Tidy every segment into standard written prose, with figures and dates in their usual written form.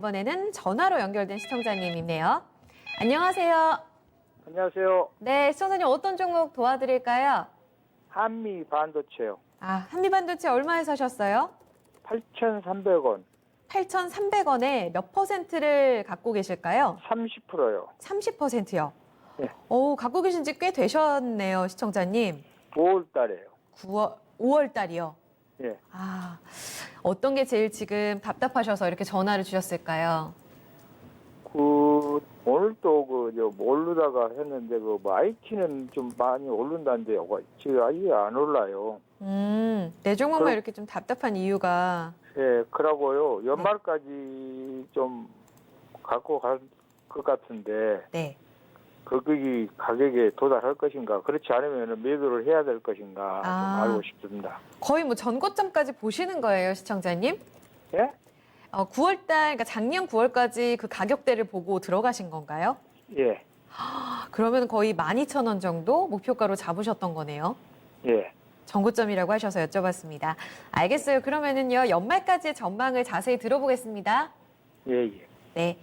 이번에는 전화로 연결된 시청자님이네요. 안녕하세요. 안녕하세요. 네, 시청자님 어떤 종목 도와드릴까요? 한미 반도체요. 아, 한미반도체 얼마에 사셨어요? 8,300원. 8,300원에 몇 퍼센트를 갖고 계실까요? 30%요. 30%요. 네. 오, 갖고 계신 지 꽤 되셨네요, 시청자님. 9월 달에요. 5월 달이요. 예. 아, 어떤 게 제일 지금 답답하셔서 이렇게 전화를 주셨을까요? 오늘도 모르다가 했는데, IT는 좀 많이 오른다는데요. 지금 아예 안 올라요. 내 종목만 이렇게 좀 답답한 이유가. 예, 그러고요. 연말까지 좀 갖고 갈 것 같은데, 네. 거기 가격에 도달할 것인가, 그렇지 않으면 매도를 해야 될 것인가, 좀 알고 싶습니다. 거의 뭐 전고점까지 보시는 거예요, 시청자님? 예? 9월달, 그러니까 작년 9월까지 그 가격대를 보고 들어가신 건가요? 예. 그러면 거의 12,000원 정도 목표가로 잡으셨던 거네요. 예. 전고점이라고 하셔서 여쭤봤습니다. 알겠어요. 그러면은요, 연말까지의 전망을 자세히 들어보겠습니다. 예, 예. 네.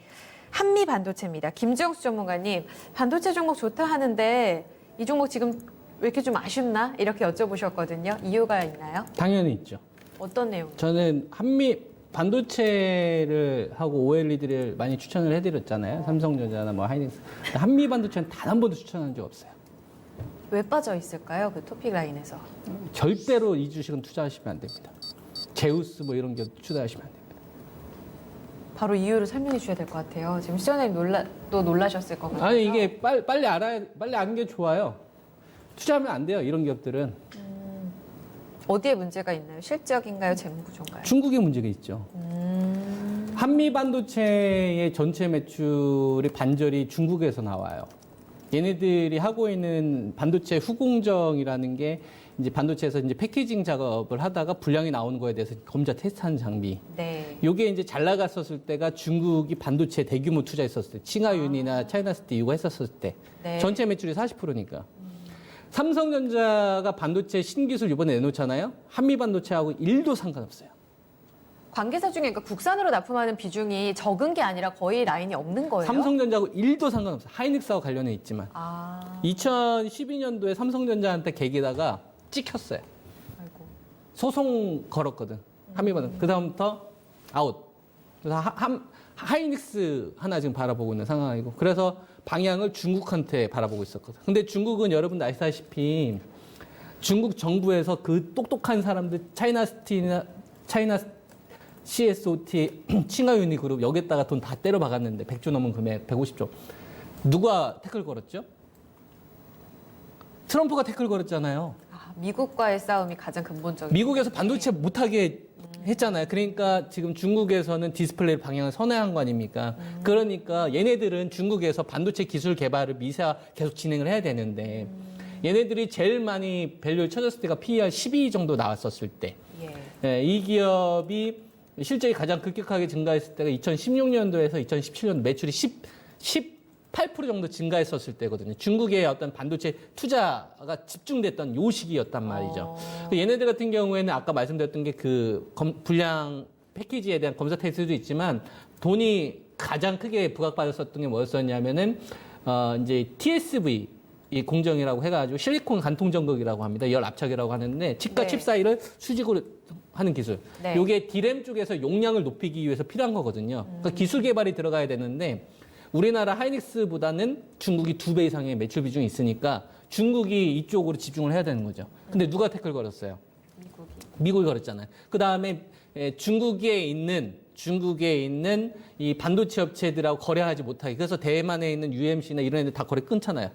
한미 반도체입니다. 김정수 전문가님, 반도체 종목 좋다 하는데 이 종목 지금 왜 이렇게 좀 아쉽나? 이렇게 여쭤보셨거든요. 이유가 있나요? 당연히 있죠. 어떤 내용? 저는 한미 반도체를 하고 OLED를 많이 추천을 해드렸잖아요. 삼성전자나 뭐 하이닉스. 한미 반도체는 단 한 번도 추천한 적 없어요. 왜 빠져 있을까요? 그 토픽 라인에서. 절대로 이 주식은 투자하시면 안 됩니다. 제우스 뭐 이런 게 투자하시면 안 됩니다. 바로 이유를 설명해 주셔야 될 것 같아요. 지금 시청자님 놀라셨을 것 같아요. 아니 이게 빨리 아는 게 좋아요. 투자하면 안 돼요. 이런 기업들은. 어디에 문제가 있나요? 실적인가요? 재무 구조인가요? 중국에 문제가 있죠. 한미 반도체의 전체 매출이 반절이 중국에서 나와요. 얘네들이 하고 있는 반도체 후공정이라는 게 이제 반도체에서 이제 패키징 작업을 하다가 불량이 나오는 거에 대해서 검사 테스트하는 장비. 네. 요게 이제 잘 나갔었을 때가 중국이 반도체 대규모 투자했었을 때, 칭하윤이나 차이나스티 이거 했었을 때. 네. 전체 매출이 40%니까. 삼성전자가 반도체 신기술 이번에 내놓잖아요. 한미 반도체하고 1도 상관없어요. 관계사 중에 그러니까 국산으로 납품하는 비중이 적은 게 아니라 거의 라인이 없는 거예요? 삼성전자하고 1도 상관없어요. 하이닉스하고 관련해 있지만. 아, 2012년도에 삼성전자한테 계기다가 찍혔어요. 아이고. 소송 걸었거든. 한미 반도체. 그다음부터 아웃. 그래서 하이닉스 하나 지금 바라보고 있는 상황이고. 그래서 방향을 중국한테 바라보고 있었거든. 근데 중국은 여러분 아시다시피 중국 정부에서 그 똑똑한 사람들 차이나 CSOT 칭하윤이 그룹 여기다가 돈 다 때려 박았는데 100조 넘은 금액 150조. 누가 태클 걸었죠? 트럼프가 태클 걸었잖아요. 아, 미국과의 싸움이 가장 근본적인. 미국에서 반도체 못하게 했잖아요. 그러니까 지금 중국에서는 디스플레이 방향을 선회한 거 아닙니까? 그러니까 얘네들은 중국에서 반도체 기술 개발을 미사 계속 진행을 해야 되는데 얘네들이 제일 많이 밸류를 쳐줬을 때가 PER 12 정도 나왔었을 때. 예. 이 기업이 실적이 가장 급격하게 증가했을 때가 2016년도에서 2017년 매출이 18% 정도 증가했었을 때거든요. 중국의 어떤 반도체 투자가 집중됐던 요 시기였단 말이죠. 얘네들 같은 경우에는 아까 말씀드렸던 게 그 불량 패키지에 대한 검사 테스트도 있지만 돈이 가장 크게 부각받았었던 게 뭐였었냐면은 이제 TSV 이 공정이라고 해가지고 실리콘 간통 전극이라고 합니다. 열 압착이라고 하는데 칩과 네. 칩 사이를 수직으로 하는 기술. 네. 이게 디램 쪽에서 용량을 높이기 위해서 필요한 거거든요. 그러니까 기술 개발이 들어가야 되는데 우리나라 하이닉스보다는 중국이 2배 이상의 매출 비중이 있으니까 중국이 이쪽으로 집중을 해야 되는 거죠. 근데 누가 태클 걸었어요? 미국이 걸었잖아요. 그 다음에 중국에 있는 이 반도체 업체들하고 거래하지 못하게. 그래서 대만에 있는 UMC나 이런 애들 다 거래 끊잖아요.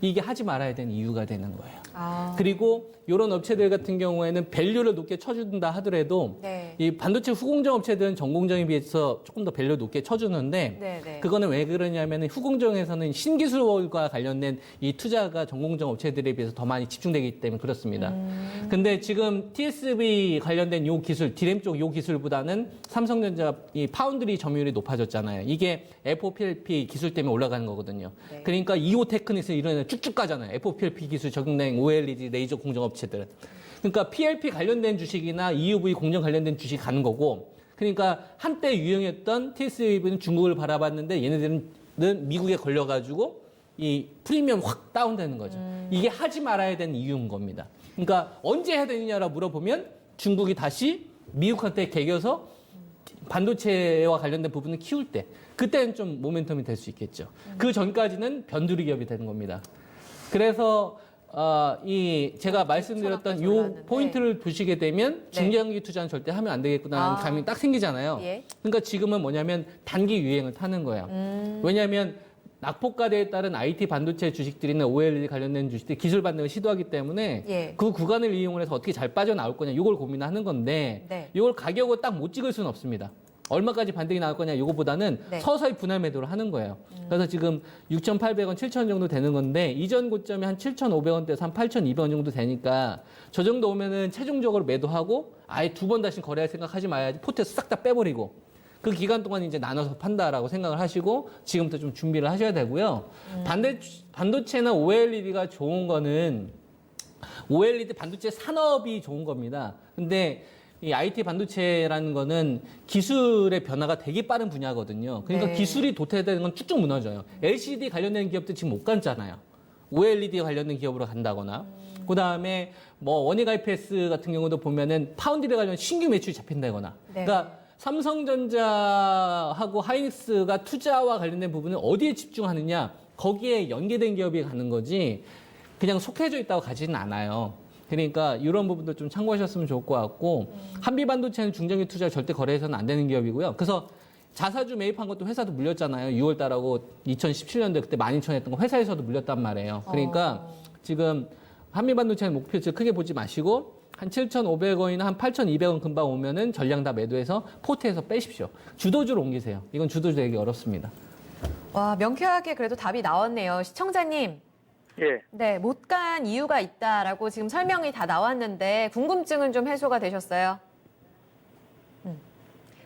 이게 하지 말아야 되는 이유가 되는 거예요. 아, 그리고 이런 업체들 같은 경우에는 밸류를 높게 쳐준다 하더라도 네. 이 반도체 후공정 업체들은 전공정에 비해서 조금 더 밸류 높게 쳐주는데 네, 네. 그거는 왜 그러냐면 후공정에서는 신기술과 관련된 이 투자가 전공정 업체들에 비해서 더 많이 집중되기 때문에 그렇습니다. 근데 지금 TSV 관련된 요 기술, 디램 쪽 요 기술보다는 삼성전자 이 파운드리 점유율이 높아졌잖아요. 이게 FOPLP 기술 때문에 올라가는 거거든요. 네. 그러니까 EO 테크닉스 이런 애들 쭉쭉 가잖아요. FOPLP 기술 적용된 OLED 레이저 공정 업체들은. 그러니까 PLP 관련된 주식이나 EUV 공정 관련된 주식 가는 거고 그러니까 한때 유행했던 TSW는 중국을 바라봤는데 얘네들은 미국에 걸려가지고 이 프리미엄 확 다운되는 거죠. 이게 하지 말아야 되는 이유인 겁니다. 그러니까 언제 해야 되느냐라고 물어보면 중국이 다시 미국한테 개겨서 반도체와 관련된 부분을 키울 때 그때는 좀 모멘텀이 될 수 있겠죠. 그 전까지는 변두리 기업이 되는 겁니다. 그래서 제가 말씀드렸던 요 올랐는데. 포인트를 보시게 되면 네. 중장기 투자는 절대 하면 안 되겠구나라는 감이 딱 생기잖아요. 예. 그러니까 지금은 뭐냐면 단기 유행을 타는 거예요. 왜냐하면 낙폭과대에 따른 IT 반도체 주식들이나 OLED 관련된 주식들이 기술 반등을 시도하기 때문에 예. 그 구간을 이용을 해서 어떻게 잘 빠져나올 거냐 이걸 고민하는 건데 네. 이걸 가격을 딱 못 찍을 수는 없습니다. 얼마까지 반등이 나올 거냐 이거보다는 네. 서서히 분할 매도를 하는 거예요. 그래서 지금 6,800원, 7,000원 정도 되는 건데 이전 고점이 한 7,500원대에서 한 8,200원 정도 되니까 저 정도 오면은 최종적으로 매도하고 아예 두 번 다시 거래할 생각하지 말아야지 포트에서 싹 다 빼버리고 그 기간 동안 이제 나눠서 판다라고 생각을 하시고 지금부터 좀 준비를 하셔야 되고요. 반도체나 OLED가 좋은 거는 OLED 반도체 산업이 좋은 겁니다. 근데 이 IT 반도체라는 거는 기술의 변화가 되게 빠른 분야거든요. 그러니까 네. 기술이 도태되는 건 쭉쭉 무너져요. LCD 관련된 기업들 지금 못 갔잖아요. OLED 관련된 기업으로 간다거나. 그 다음에 뭐 원익 IPS 같은 경우도 보면은 파운드리 관련 신규 매출이 잡힌다거나. 네. 그러니까 삼성전자하고 하이닉스가 투자와 관련된 부분은 어디에 집중하느냐 거기에 연계된 기업이 가는 거지 그냥 속해져 있다고 가지는 않아요. 그러니까 이런 부분도 좀 참고하셨으면 좋을 것 같고 한비반도체는 중장기 투자 절대 거래해서는 안 되는 기업이고요. 그래서 자사주 매입한 것도 회사도 물렸잖아요. 6월 달하고 2017년도에 그때 12,000원 했던 거 회사에서도 물렸단 말이에요. 그러니까 지금 한미반도체는 목표치 크게 보지 마시고 한 7,500원이나 한 8,200원 금방 오면은 전량 다 매도해서 포트에서 빼십시오. 주도주로 옮기세요. 이건 주도주 되기 어렵습니다. 와, 명쾌하게 그래도 답이 나왔네요. 시청자님. 예. 네, 못 간 이유가 있다라고 지금 설명이 다 나왔는데 궁금증은 좀 해소가 되셨어요?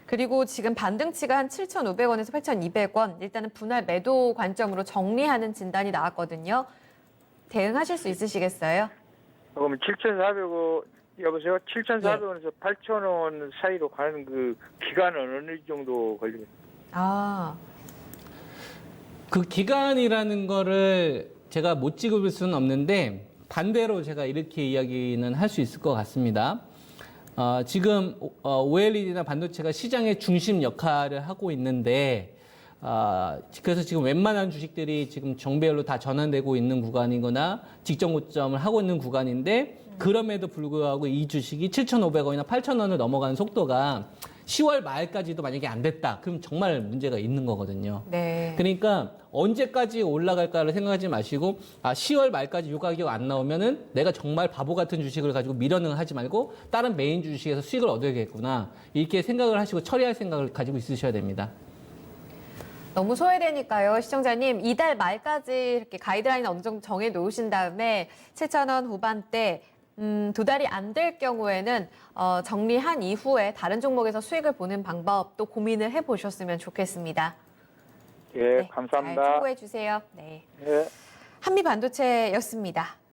그리고 지금 반등치가 한 7,500원에서 8,200원. 일단은 분할 매도 관점으로 정리하는 진단이 나왔거든요. 대응하실 수 있으시겠어요? 그러면 7,400원 여보세요? 7,400원에서 8,000원 사이로 가는 그 기간은 어느 정도 걸리겠어요? 아, 그 기간이라는 거를 제가 못 찍을 수는 없는데 반대로 제가 이렇게 이야기는 할 수 있을 것 같습니다. 지금 OLED나 반도체가 시장의 중심 역할을 하고 있는데 그래서 지금 웬만한 주식들이 지금 정배열로 다 전환되고 있는 구간이거나 직전 고점을 하고 있는 구간인데 그럼에도 불구하고 이 주식이 7,500원이나 8,000원을 넘어가는 속도가 10월 말까지도 만약에 안 됐다. 그럼 정말 문제가 있는 거거든요. 네. 그러니까 언제까지 올라갈까를 생각하지 마시고 10월 말까지 이 가격 안 나오면은 내가 정말 바보 같은 주식을 가지고 밀어넣을 하지 말고 다른 메인 주식에서 수익을 얻어야겠구나. 이렇게 생각을 하시고 처리할 생각을 가지고 있으셔야 됩니다. 너무 소외되니까요. 시청자님, 이달 말까지 이렇게 가이드라인 어느 정도 정해 놓으신 다음에 7,000원 후반대 두 달이 안 될 경우에는 정리한 이후에 다른 종목에서 수익을 보는 방법도 고민을 해보셨으면 좋겠습니다. 예, 네, 감사합니다. 잘 참고해 주세요. 네. 예. 한미반도체였습니다.